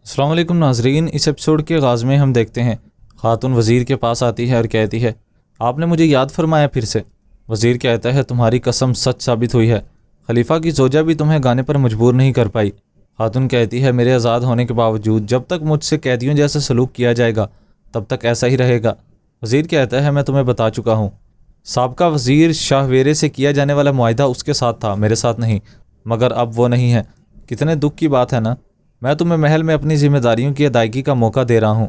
السلام علیکم ناظرین، اس ایپیسوڈ کے آغاز میں ہم دیکھتے ہیں خاتون وزیر کے پاس آتی ہے اور کہتی ہے آپ نے مجھے یاد فرمایا پھر سے۔ وزیر کہتا ہے تمہاری قسم سچ ثابت ہوئی ہے، خلیفہ کی زوجہ بھی تمہیں گانے پر مجبور نہیں کر پائی۔ خاتون کہتی ہے میرے آزاد ہونے کے باوجود جب تک مجھ سے قیدیوں جیسا سلوک کیا جائے گا تب تک ایسا ہی رہے گا۔ وزیر کہتا ہے میں تمہیں بتا چکا ہوں، سابقہ وزیر شاہ ویرے سے کیا جانے والا معاہدہ اس کے ساتھ تھا، میرے ساتھ نہیں، مگر اب وہ نہیں ہے۔ کتنے دکھ کی بات ہے نا، میں تمہیں محل میں اپنی ذمہ داریوں کی ادائیگی کا موقع دے رہا ہوں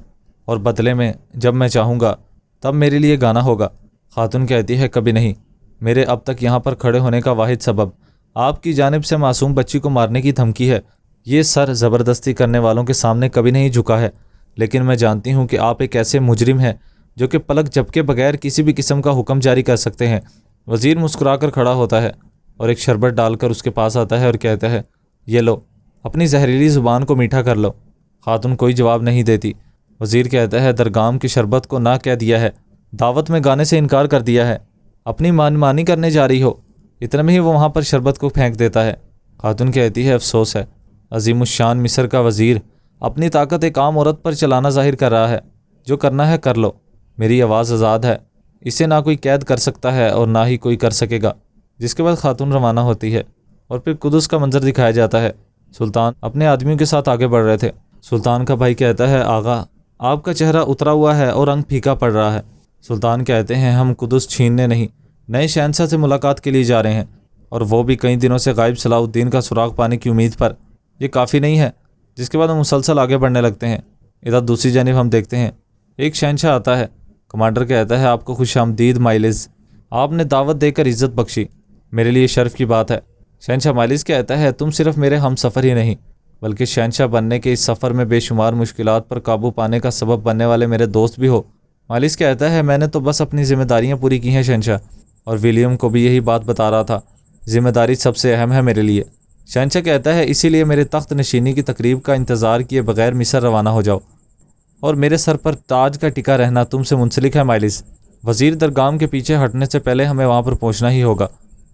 اور بدلے میں جب میں چاہوں گا تب میرے لیے گانا ہوگا۔ خاتون کہتی ہے کبھی نہیں، میرے اب تک یہاں پر کھڑے ہونے کا واحد سبب آپ کی جانب سے معصوم بچی کو مارنے کی دھمکی ہے۔ یہ سر زبردستی کرنے والوں کے سامنے کبھی نہیں جھکا ہے، لیکن میں جانتی ہوں کہ آپ ایک ایسے مجرم ہیں جو کہ پلک جھپکے بغیر کسی بھی قسم کا حکم جاری کر سکتے ہیں۔ وزیر مسکرا کر کھڑا ہوتا ہے اور ایک شربت ڈال کر اس کے پاس آتا ہے اور کہتا ہے یہ لو، اپنی زہریلی زبان کو میٹھا کر لو۔ خاتون کوئی جواب نہیں دیتی۔ وزیر کہتا ہے درگام کی شربت کو نہ کہہ دیا ہے، دعوت میں گانے سے انکار کر دیا ہے، اپنی مانی کرنے جا رہی ہو۔ اتنے میں ہی وہ وہاں پر شربت کو پھینک دیتا ہے۔ خاتون کہتی ہے افسوس ہے، عظیم الشان مصر کا وزیر اپنی طاقت ایک عام عورت پر چلانا ظاہر کر رہا ہے۔ جو کرنا ہے کر لو، میری آواز آزاد ہے، اسے نہ کوئی قید کر سکتا ہے اور نہ ہی کوئی کر سکے گا۔ جس کے بعد خاتون روانہ ہوتی ہے اور پھر قدس کا منظر دکھایا جاتا ہے۔ سلطان اپنے آدمیوں کے ساتھ آگے بڑھ رہے تھے۔ سلطان کا بھائی کہتا ہے آغا آپ کا چہرہ اترا ہوا ہے اور رنگ پھیکا پڑ رہا ہے۔ سلطان کہتے ہیں ہم قدس چھیننے نہیں، نئے شہنشاہ سے ملاقات کے لیے جا رہے ہیں، اور وہ بھی کئی دنوں سے غائب صلاح الدین کا سراغ پانے کی امید پر۔ یہ کافی نہیں ہے۔ جس کے بعد ہم مسلسل آگے بڑھنے لگتے ہیں۔ ادھر دوسری جانب ہم دیکھتے ہیں ایک شہنشاہ آتا ہے۔ کمانڈر کہتا ہے آپ کو خوش آمدید مائلز، آپ نے دعوت دے کر عزت بخشی، میرے لیے شرف کی بات ہے۔ شہنشاہ مائلز کہتا ہے تم صرف میرے ہم سفر ہی نہیں بلکہ شہنشاہ بننے کے اس سفر میں بے شمار مشکلات پر قابو پانے کا سبب بننے والے میرے دوست بھی ہو۔ مائلز کہتا ہے میں نے تو بس اپنی ذمہ داریاں پوری کی ہیں شہنشاہ، اور ولیم کو بھی یہی بات بتا رہا تھا، ذمہ داری سب سے اہم ہے میرے لیے۔ شہنشاہ کہتا ہے اسی لیے میرے تخت نشینی کی تقریب کا انتظار کیے بغیر مصر روانہ ہو جاؤ، اور میرے سر پر تاج کا ٹکا رہنا تم سے منسلک ہے مائلز۔ وزیر درگام کے پیچھے ہٹنے سے پہلے ہمیں وہاں پر پہنچنا ہی ہوگا۔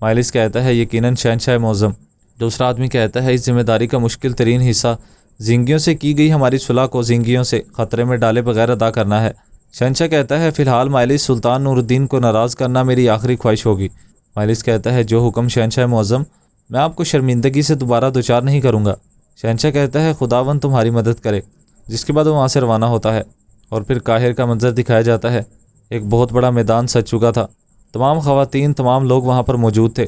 مائلز کہتا ہے یقیناً شہنشاہ معظم۔ دوسرا آدمی کہتا ہے اس ذمہ داری کا مشکل ترین حصہ زنگیوں سے کی گئی ہماری صلح کو زنگیوں سے خطرے میں ڈالے بغیر ادا کرنا ہے۔ شہنشاہ کہتا ہے فی الحال مائلز سلطان نور الدین کو ناراض کرنا میری آخری خواہش ہوگی۔ مائلز کہتا ہے جو حکم شہنشاہ معظم، میں آپ کو شرمندگی سے دوبارہ دوچار نہیں کروں گا۔ شہنشاہ کہتا ہے خداوند تمہاری مدد کرے۔ جس کے بعد وہ وہاں سے روانہ ہوتا ہے اور پھر قاہر کا منظر دکھایا جاتا ہے۔ ایک بہت بڑا میدان سج چکا تھا، تمام خواتین تمام لوگ وہاں پر موجود تھے۔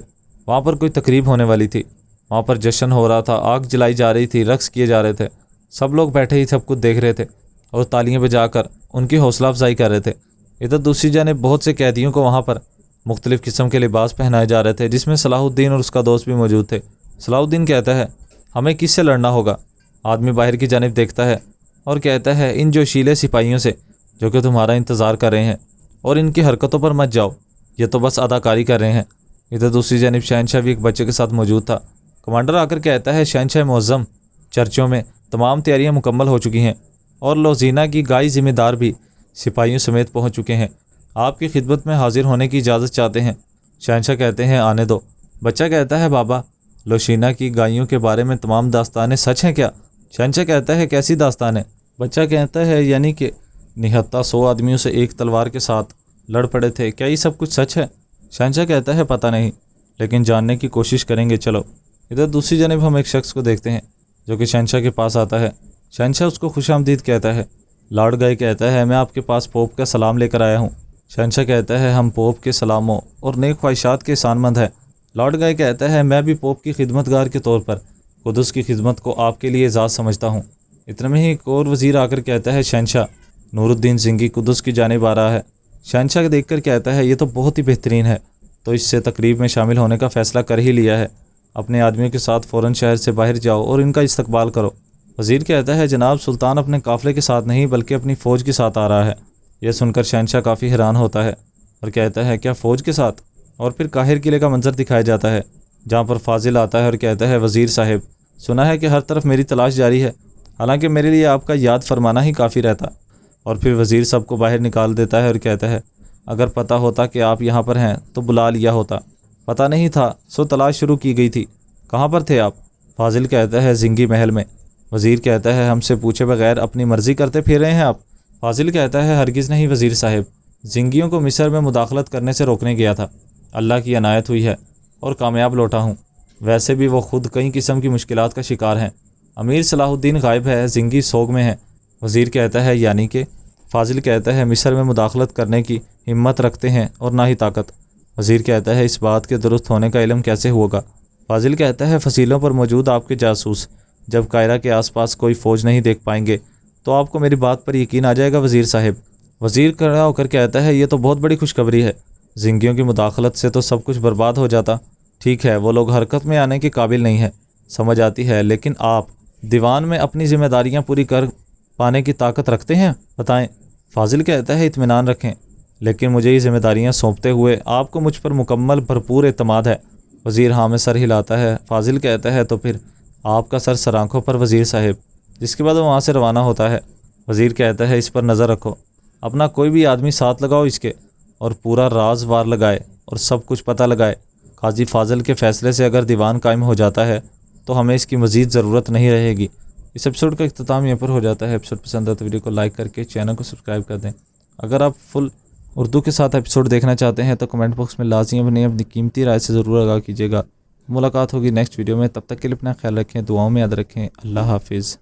وہاں پر کوئی تقریب ہونے والی تھی، وہاں پر جشن ہو رہا تھا، آگ جلائی جا رہی تھی، رقص کیے جا رہے تھے، سب لوگ بیٹھے ہی سب کچھ دیکھ رہے تھے اور تالیاں بجا کر ان کی حوصلہ افزائی کر رہے تھے۔ ادھر دوسری جانب بہت سے قیدیوں کو وہاں پر مختلف قسم کے لباس پہنائے جا رہے تھے، جس میں صلاح الدین اور اس کا دوست بھی موجود تھے۔ صلاح الدین کہتا ہے ہمیں کس سے لڑنا ہوگا؟ آدمی باہر کی جانب دیکھتا ہے اور کہتا ہے ان جوشیلے سپاہیوں سے جو کہ تمہارا انتظار کر رہے ہیں، اور ان کی حرکتوں پر مت جاؤ، یہ تو بس اداکاری کر رہے ہیں۔ ادھر دوسری جانب شہنشاہ بھی ایک بچے کے ساتھ موجود تھا۔ کمانڈر آ کر کہتا ہے شہنشاہ معظم، چرچوں میں تمام تیاریاں مکمل ہو چکی ہیں اور لوزینہ کی گائی ذمہ دار بھی سپاہیوں سمیت پہنچ چکے ہیں، آپ کی خدمت میں حاضر ہونے کی اجازت چاہتے ہیں۔ شہنشاہ کہتے ہیں آنے دو۔ بچہ کہتا ہے بابا، لوشینہ کی گائیوں کے بارے میں تمام داستانیں سچ ہیں کیا؟ شہنشاہ کہتا ہے کیسی داستانیں؟ بچہ کہتا ہے یعنی کہ نہتہ 100 آدمیوں سے ایک تلوار کے ساتھ لڑ پڑے تھے، کیا یہ سب کچھ سچ ہے؟ شہنشاہ کہتا ہے پتہ نہیں، لیکن جاننے کی کوشش کریں گے، چلو۔ ادھر دوسری جانب ہم ایک شخص کو دیکھتے ہیں جو کہ شہنشاہ کے پاس آتا ہے۔ شہنشاہ اس کو خوش آمدید کہتا ہے۔ لارڈ گائے کہتا ہے میں آپ کے پاس پوپ کا سلام لے کر آیا ہوں۔ شہنشاہ کہتا ہے ہم پوپ کے سلاموں اور نیک خواہشات کے احسان مند ہیں۔ لارڈ گائے کہتا ہے میں بھی پوپ کی خدمت گار کے طور پر قدس کی خدمت کو آپ کے لیے اعزاز سمجھتا ہوں۔ اتنے میں ہی ایک اور وزیر آ کر کہتا ہے شہنشاہ نور الدین زنگی قدس کی جانب آ رہا ہے۔ شہنشاہ دیکھ کر کہتا ہے یہ تو بہت ہی بہترین ہے، تو اس سے تقریب میں شامل ہونے کا فیصلہ کر ہی لیا ہے، اپنے آدمیوں کے ساتھ فوراً شہر سے باہر جاؤ اور ان کا استقبال کرو۔ وزیر کہتا ہے جناب سلطان اپنے قافلے کے ساتھ نہیں بلکہ اپنی فوج کے ساتھ آ رہا ہے۔ یہ سن کر شہنشاہ کافی حیران ہوتا ہے اور کہتا ہے کیا فوج کے ساتھ؟ اور پھر قاہر قلعے کا منظر دکھایا جاتا ہے جہاں پر فاضل آتا ہے اور کہتا ہے وزیر صاحب، سنا ہے کہ ہر طرف میری تلاش جاری ہے، حالانکہ میرے لیے آپ کا یاد فرمانا ہی کافی رہتا۔ اور پھر وزیر سب کو باہر نکال دیتا ہے اور کہتا ہے اگر پتہ ہوتا کہ آپ یہاں پر ہیں تو بلا لیا ہوتا، پتہ نہیں تھا سو تلاش شروع کی گئی تھی، کہاں پر تھے آپ؟ فاضل کہتا ہے زنگی محل میں۔ وزیر کہتا ہے ہم سے پوچھے بغیر اپنی مرضی کرتے پھر رہے ہیں آپ؟ فاضل کہتا ہے ہرگز نہیں وزیر صاحب، زنگیوں کو مصر میں مداخلت کرنے سے روکنے گیا تھا، اللہ کی عنایت ہوئی ہے اور کامیاب لوٹا ہوں۔ ویسے بھی وہ خود کئی قسم کی مشکلات کا شکار ہیں۔ امیر صلاح الدین غائب ہے، زنگی سوگ میں ہے۔ وزیر کہتا ہے یعنی کہ؟ فاضل کہتا ہے مصر میں مداخلت کرنے کی ہمت رکھتے ہیں اور نہ ہی طاقت۔ وزیر کہتا ہے اس بات کے درست ہونے کا علم کیسے ہوگا؟ فاضل کہتا ہے فصیلوں پر موجود آپ کے جاسوس جب قاہرہ کے آس پاس کوئی فوج نہیں دیکھ پائیں گے تو آپ کو میری بات پر یقین آ جائے گا وزیر صاحب۔ وزیر کھڑا ہو کر کہتا ہے یہ تو بہت بڑی خوشخبری ہے، زنگیوں کی مداخلت سے تو سب کچھ برباد ہو جاتا۔ ٹھیک ہے وہ لوگ حرکت میں آنے کے قابل نہیں ہیں، سمجھ آتی ہے، لیکن آپ دیوان میں اپنی ذمہ داریاں پوری کر پانے کی طاقت رکھتے ہیں، بتائیں۔ فاضل کہتا ہے اطمینان رکھیں، لیکن مجھے یہ ذمہ داریاں سونپتے ہوئے آپ کو مجھ پر مکمل بھرپور اعتماد ہے۔ وزیر ہاں میں سر ہلاتا ہے۔ فاضل کہتا ہے تو پھر آپ کا سر سرآنکھوں پر وزیر صاحب، جس کے بعد وہ وہاں سے روانہ ہوتا ہے۔ وزیر کہتا ہے اس پر نظر رکھو، اپنا کوئی بھی آدمی ساتھ لگاؤ اس کے، اور پورا راز وار لگائے اور سب کچھ پتہ لگائے۔ قاضی فاضل کے فیصلے سے اگر دیوان قائم ہو جاتا ہے تو ہمیں اس کی مزید ضرورت نہیں رہے گی۔ اس ایپیسوڈ کا اختتام یہیں پر ہو جاتا ہے۔ ایپیسوڈ پسند ہے تو ویڈیو کو لائک کر کے چینل کو سبسکرائب کر دیں۔ اگر آپ فل اردو کے ساتھ ایپیسوڈ دیکھنا چاہتے ہیں تو کمنٹ باکس میں لازمی اپنی قیمتی رائے سے ضرور آگاہ کیجیے گا۔ ملاقات ہوگی نیکسٹ ویڈیو میں، تب تک کے لیے اپنا خیال رکھیں، دعاؤں میں یاد رکھیں۔ اللہ حافظ۔